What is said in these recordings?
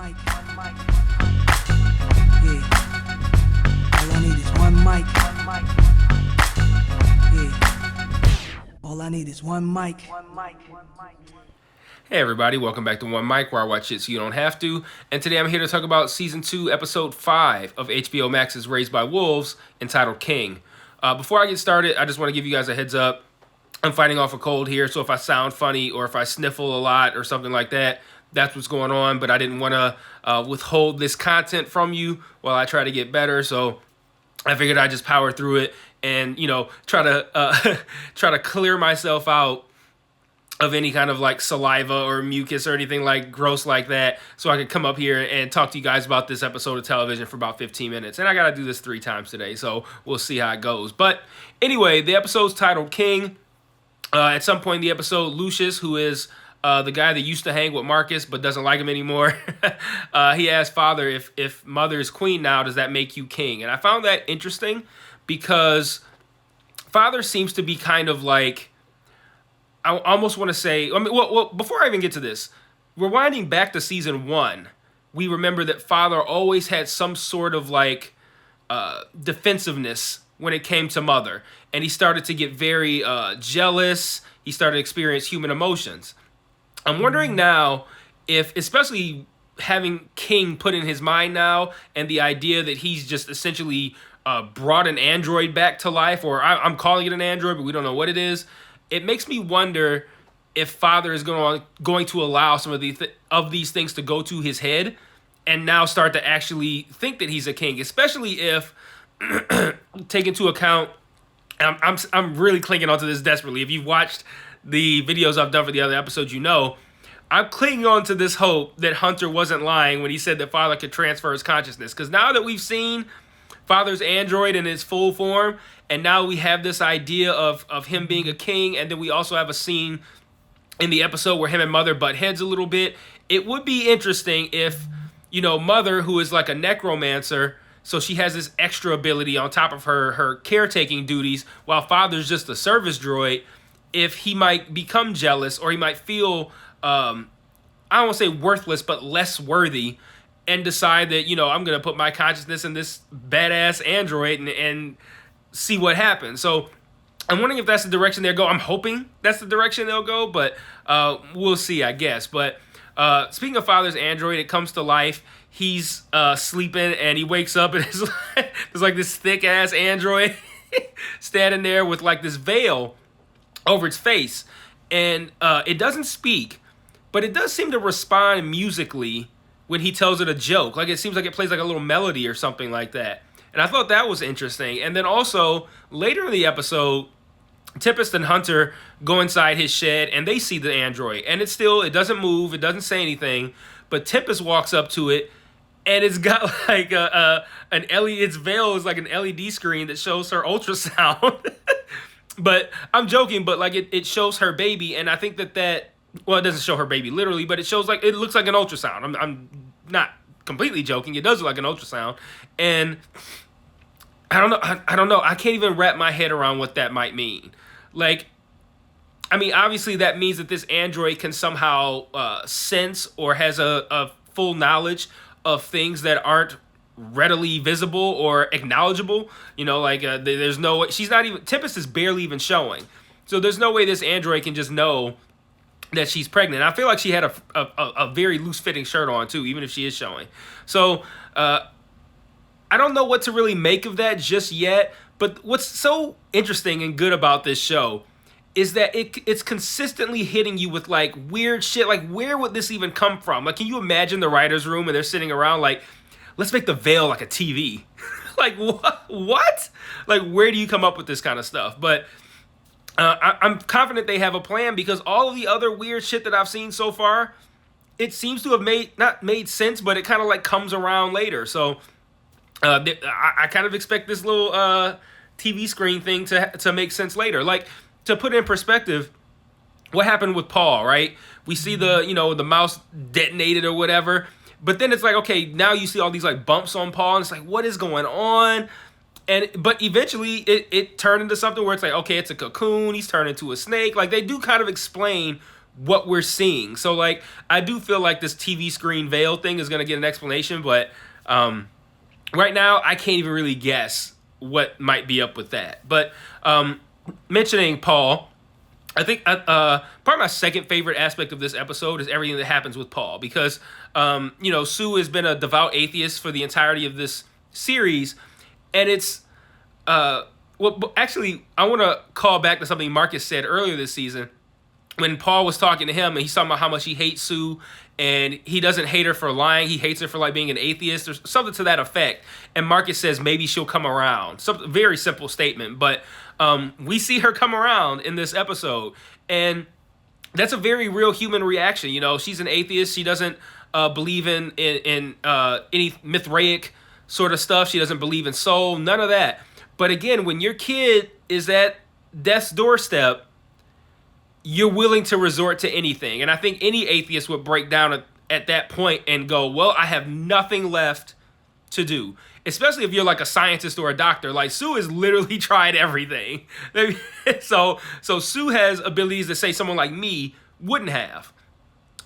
mic. Yeah. All I need is one mic. Yeah. All I need is one mic. Hey everybody, welcome back to One Mic, where I watch shit so you don't have to. And today I'm here to talk about Season 2, Episode 5 of HBO Max's Raised by Wolves, entitled King. Before I get started, I just want to give you guys a heads up. I'm fighting off a cold here, so if I sound funny or if I sniffle a lot or something like that, that's what's going on. But I didn't want to withhold this content from you while I try to get better, so I figured I'd just power through it and, try to clear myself out of any kind of like saliva or mucus or anything like gross like that, so I could come up here and talk to you guys about this episode of television for about 15 minutes. And I gotta do this 3 times today, so we'll see how it goes. But anyway, the episode's titled King. At some point in the episode, Lucius, who is the guy that used to hang with Marcus but doesn't like him anymore, he asked Father, if Mother is queen now, does that make you king? And I found that interesting because Father seems to be kind of like, I almost want to say, well, before I even get to this, rewinding back to season 1, we remember that Father always had some sort of like defensiveness when it came to Mother. And he started to get very jealous. He started to experience human emotions. I'm wondering now if, especially having King put in his mind now, and the idea that he's just essentially brought an android back to life, or I'm calling it an android, but we don't know what it is. It makes me wonder if Father is going to allow some of these things to go to his head and now start to actually think that he's a king, especially if take into account, I'm really clinging onto this desperately. If you've watched the videos I've done for the other episodes, I'm clinging on to this hope that Hunter wasn't lying when he said that Father could transfer his consciousness. Because now that we've seen Father's android in its full form, and now we have this idea of him being a king, and then we also have a scene in the episode where him and Mother butt heads a little bit. It would be interesting if, Mother, who is like a necromancer, so she has this extra ability on top of her caretaking duties, while Father's just a service droid, if he might become jealous, or he might feel, I don't want to say worthless, but less worthy, and decide that, I'm going to put my consciousness in this badass android and see what happens. So I'm wondering if that's the direction they'll go. I'm hoping that's the direction they'll go, but we'll see, I guess. But speaking of Father's android, it comes to life. He's sleeping, and he wakes up, and there's like this thick-ass android standing there with like this veil over its face. And it doesn't speak, but it does seem to respond musically when he tells it a joke. Like, it seems like it plays like a little melody or something like that. And I thought that was interesting. And then also, later in the episode, Tempest and Hunter go inside his shed, and they see the android. And it doesn't move, it doesn't say anything. But Tempest walks up to it, and it's got like an LED, its veil is like an LED screen that shows her ultrasound. But I'm joking, but like it shows her baby, and I think that well, it doesn't show her baby literally, but it looks like an ultrasound. I'm not completely joking. It does look like an ultrasound. And I don't know. I can't even wrap my head around what that might mean. Like, I mean, obviously that means that this android can somehow sense or has a full knowledge of things that aren't readily visible or acknowledgeable. There's no way. Tempest is barely even showing. So there's no way this android can just know that she's pregnant. I feel like she had a very loose-fitting shirt on, too, even if she is showing. So, I don't know what to really make of that just yet, but what's so interesting and good about this show is that it's consistently hitting you with, like, weird shit. Like, where would this even come from? Like, can you imagine the writer's room and they're sitting around, like, let's make the veil like a TV. Like, what? Like, where do you come up with this kind of stuff? But I'm confident they have a plan, because all of the other weird shit that I've seen so far, it seems to have not made sense, but it kind of like comes around later. So I kind of expect this little TV screen thing to make sense later. Like, to put it in perspective, what happened with Paul, right? We see the mouse detonated or whatever, but then it's like, okay, now you see all these like bumps on Paul, and it's like, what is going on? But eventually it turned into something where it's like, okay, it's a cocoon, he's turned into a snake. Like, they do kind of explain what we're seeing. So like I do feel like this TV screen veil thing is going to get an explanation, but right now I can't even really guess what might be up with that. But mentioning Paul, I think probably my second favorite aspect of this episode is everything that happens with Paul, because Sue has been a devout atheist for the entirety of this series, and it's well, actually, I want to call back to something Marcus said earlier this season when Paul was talking to him, and he's talking about how much he hates Sue, and he doesn't hate her for lying. He hates her for like being an atheist or something to that effect. And Marcus says maybe she'll come around. Some very simple statement, but we see her come around in this episode, and that's a very real human reaction. She's an atheist. She doesn't believe in any Mithraic sort of stuff. She doesn't believe in soul, none of that. But again, when your kid is at death's doorstep, you're willing to resort to anything. And I think any atheist would break down at that point and go, well, I have nothing left to do. Especially if you're like a scientist or a doctor. Like Sue has literally tried everything. So Sue has abilities that say someone like me wouldn't have.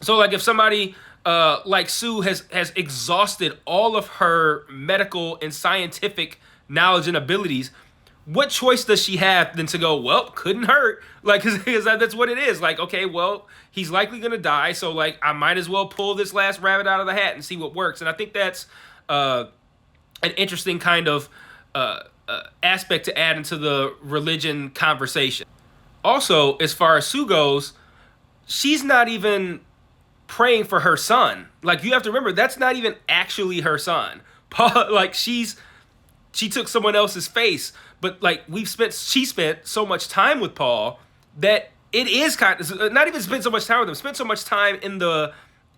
So like if somebody like Sue has exhausted all of her medical and scientific knowledge and abilities, what choice does she have than to go, well, couldn't hurt? Like, because that's what it is. Like, okay, well, he's likely going to die, so, like, I might as well pull this last rabbit out of the hat and see what works. And I think that's an interesting kind of aspect to add into the religion conversation. Also, as far as Sue goes, she's not even praying for her son. Like, you have to remember, that's not even actually her son. Paul, like, she took someone else's face, but like she spent so much time with Paul that it is kind of not even spent so much time with him, spent so much time in the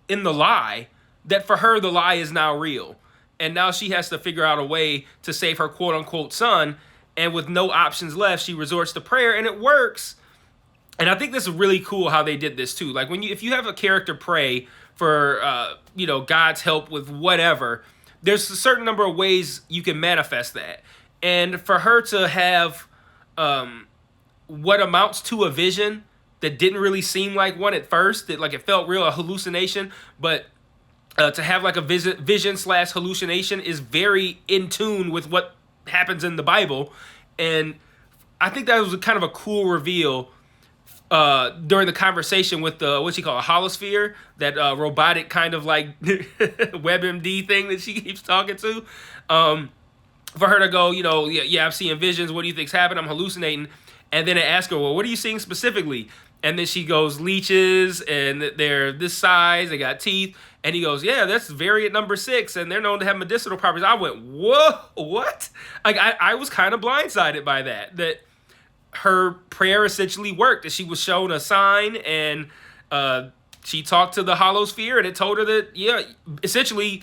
lie that for her the lie is now real, and now she has to figure out a way to save her quote unquote son, and with no options left, she resorts to prayer, and it works. And I think this is really cool how they did this too. Like if you have a character pray for God's help with whatever, there's a certain number of ways you can manifest that. And for her to have what amounts to a vision that didn't really seem like one at first, that like it felt real, a hallucination, but to have like a vision / hallucination is very in tune with what happens in the Bible. And I think that was kind of a cool reveal during the conversation with the, what's she call, a holosphere, that robotic kind of like WebMD thing that she keeps talking to. For her to go, yeah, I'm seeing visions. What do you think's happening? I'm hallucinating. And then I ask her, well, what are you seeing specifically? And then she goes, leeches, and they're this size, they got teeth. And he goes, yeah, that's variant number 6, and they're known to have medicinal properties. I went, whoa, what? Like, I was kind of blindsided by that her prayer essentially worked, that she was shown a sign, and she talked to the holosphere, and it told her that, yeah, essentially,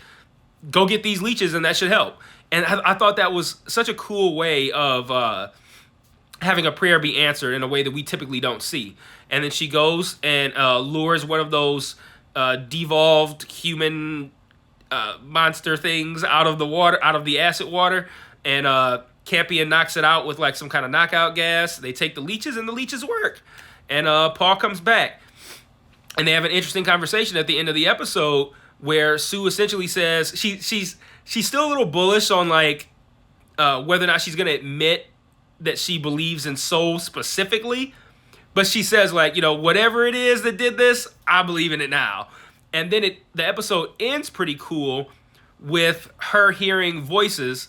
go get these leeches, and that should help. And I thought that was such a cool way of having a prayer be answered in a way that we typically don't see. And then she goes and lures one of those devolved human monster things out of the water, out of the acid water, and Campion knocks it out with like some kind of knockout gas. They take the leeches, and the leeches work. And Paul comes back, and they have an interesting conversation at the end of the episode where Sue essentially says she's still a little bullish on like whether or not she's gonna admit that she believes in soul specifically, but she says like, whatever it is that did this, I believe in it now. And then the episode ends pretty cool with her hearing voices,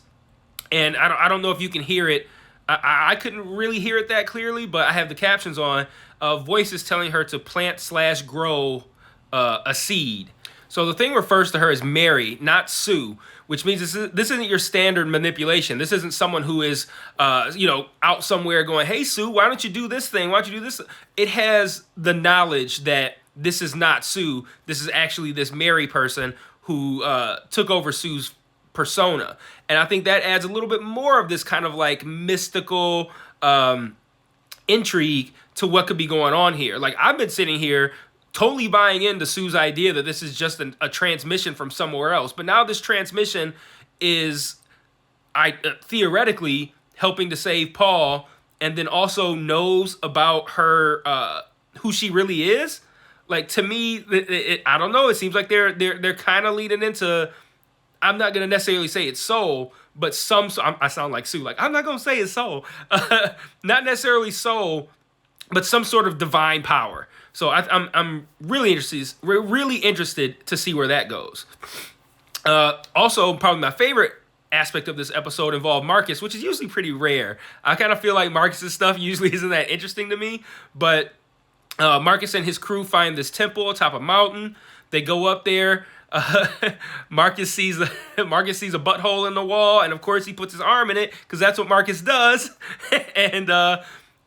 and I don't know if you can hear it. I couldn't really hear it that clearly, but I have the captions on. Voices telling her to plant / grow a seed. So the thing refers to her as Mary, not Sue, which means this isn't your standard manipulation. This isn't someone who is, out somewhere going, hey, Sue, why don't you do this thing? Why don't you do this? It has the knowledge that this is not Sue. This is actually this Mary person who took over Sue's persona. And I think that adds a little bit more of this kind of like mystical intrigue to what could be going on here. Like, I've been sitting here totally buying into Sue's idea that this is just a transmission from somewhere else. But now this transmission is theoretically helping to save Paul, and then also knows about her, who she really is. Like to me, I don't know. It seems like they're kind of leading into. I'm not gonna necessarily say it's soul, but I sound like Sue. Like I'm not gonna say it's soul, not necessarily soul, but some sort of divine power. So I'm really interested to see where that goes. Also, probably my favorite aspect of this episode involved Marcus, which is usually pretty rare. I kind of feel like Marcus's stuff usually isn't that interesting to me, but Marcus and his crew find this temple atop a mountain. They go up there. Marcus sees a butthole in the wall, and of course he puts his arm in it because that's what Marcus does. And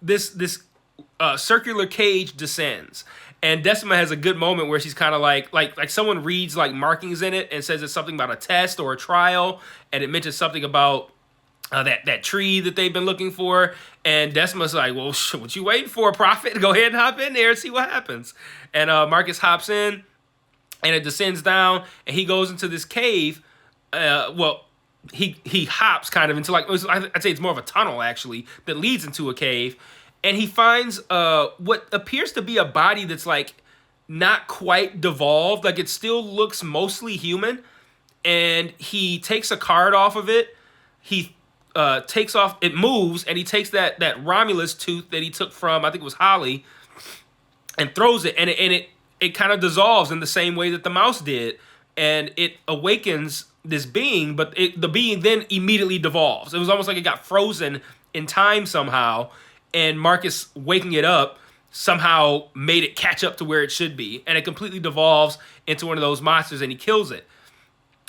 this circular cage descends, and Decima has a good moment where she's kind of like someone reads like markings in it and says it's something about a test or a trial, and it mentions something about that tree that they've been looking for. And Decima's like, well, what you waiting for, Prophet? Go ahead and hop in there and see what happens. And Marcus hops in, and it descends down, and he goes into this cave. He hops kind of into I'd say it's more of a tunnel actually that leads into a cave, and he finds what appears to be a body that's like not quite devolved, like it still looks mostly human. And he takes a card off of it. He takes off, it moves, and he takes that Romulus tooth that he took from, I think it was Holly, and throws it, and it kind of dissolves in the same way that the mouse did, and it awakens this being, but the being then immediately devolves. It was almost like it got frozen in time somehow, and Marcus waking it up somehow made it catch up to where it should be, and it completely devolves into one of those monsters, and he kills it.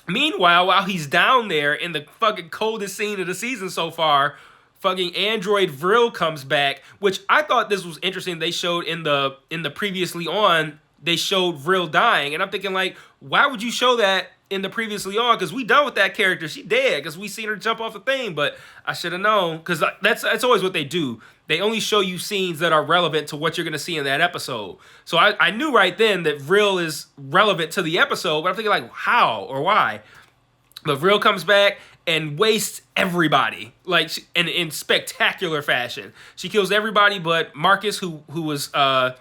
Meanwhile, while he's down there in the fucking coldest scene of the season so far, fucking android Vril comes back, which I thought this was interesting. They showed in the previously on, they showed Vril dying, and I'm thinking like, why would you show that in the previously on? Because we done with that character. She dead because we seen her jump off the thing. But I should have known, because that's always what they do. They only show you scenes that are relevant to what you're gonna see in that episode. So I knew right then that Vril is relevant to the episode, but I'm thinking like, how or why? But Vril comes back and wastes everybody, like in spectacular fashion. She kills everybody but Marcus, who was down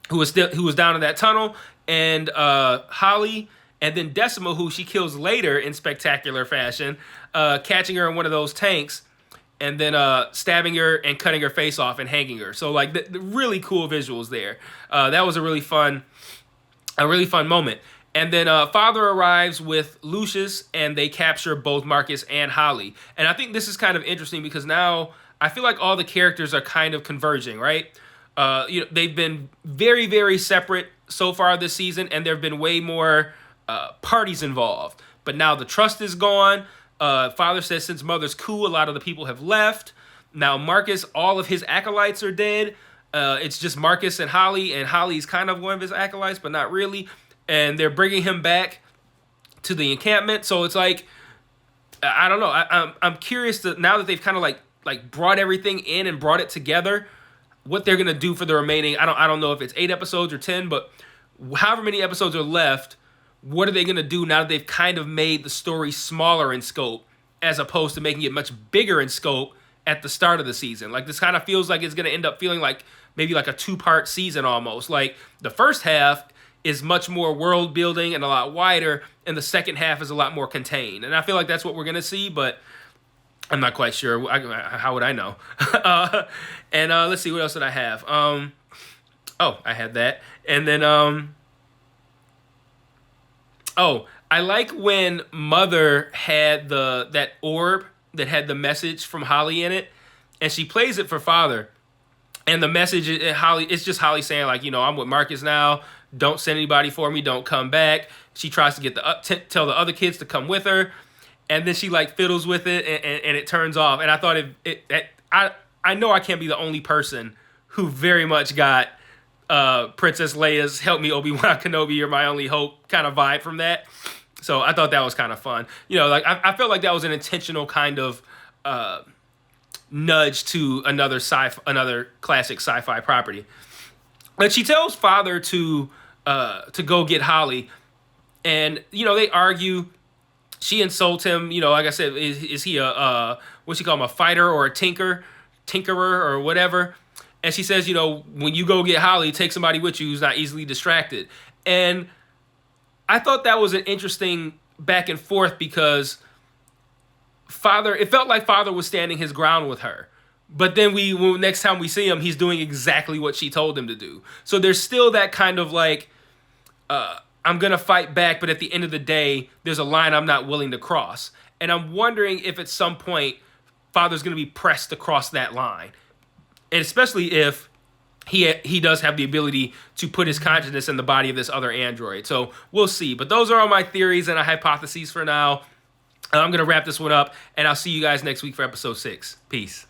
in that tunnel, and Holly, and then Decima, who she kills later in spectacular fashion, catching her in one of those tanks, and then stabbing her and cutting her face off and hanging her. So like the really cool visuals there. That was a really fun moment. And then Father arrives with Lucius, and they capture both Marcus and Holly. And I think this is kind of interesting because now I feel like all the characters are kind of converging, right? They've been very, very separate so far this season, and there have been way more parties involved. But now the trust is gone. Father says since Mother's coup, a lot of the people have left. Now Marcus, all of his acolytes are dead. It's just Marcus and Holly's kind of one of his acolytes, but not really. And they're bringing him back to the encampment. So it's like, I don't know. I'm curious to, now that they've kind of like brought everything in and brought it together, what they're gonna do for the remaining. I don't know if it's 8 episodes or 10, but however many episodes are left, what are they gonna do now that they've kind of made the story smaller in scope, as opposed to making it much bigger in scope at the start of the season? Like this kind of feels like it's gonna end up feeling like maybe like a 2-part season almost. Like the first half is much more world building and a lot wider, and the second half is a lot more contained. And I feel like that's what we're gonna see, but I'm not quite sure. How would I know? And let's see, what else did I have? I had that. And then, I like when Mother had that orb that had the message from Holly in it, and she plays it for Father. And the message, it's just Holly saying like, I'm with Marcus now. Don't send anybody for me. Don't come back. She tries to get tell the other kids to come with her, and then she like fiddles with it, and it turns off. And I thought I know I can't be the only person who very much got Princess Leia's "Help me, Obi-Wan Kenobi, you're my only hope" kind of vibe from that. So I thought that was kind of fun. Like I felt like that was an intentional kind of nudge to another classic sci-fi property. But she tells Father to go get Holly, and they argue. She insults him. Like I said, is he a what's he call him, a fighter or a tinkerer or whatever? And she says, when you go get Holly, take somebody with you who's not easily distracted. And I thought that was an interesting back and forth because it felt like Father was standing his ground with her. But then next time we see him, he's doing exactly what she told him to do. So there's still that kind of like, I'm going to fight back, but at the end of the day, there's a line I'm not willing to cross. And I'm wondering if at some point, Father's going to be pressed across that line. And especially if he does have the ability to put his consciousness in the body of this other android. So we'll see. But those are all my theories and hypotheses for now. I'm going to wrap this one up, and I'll see you guys next week for episode 6. Peace.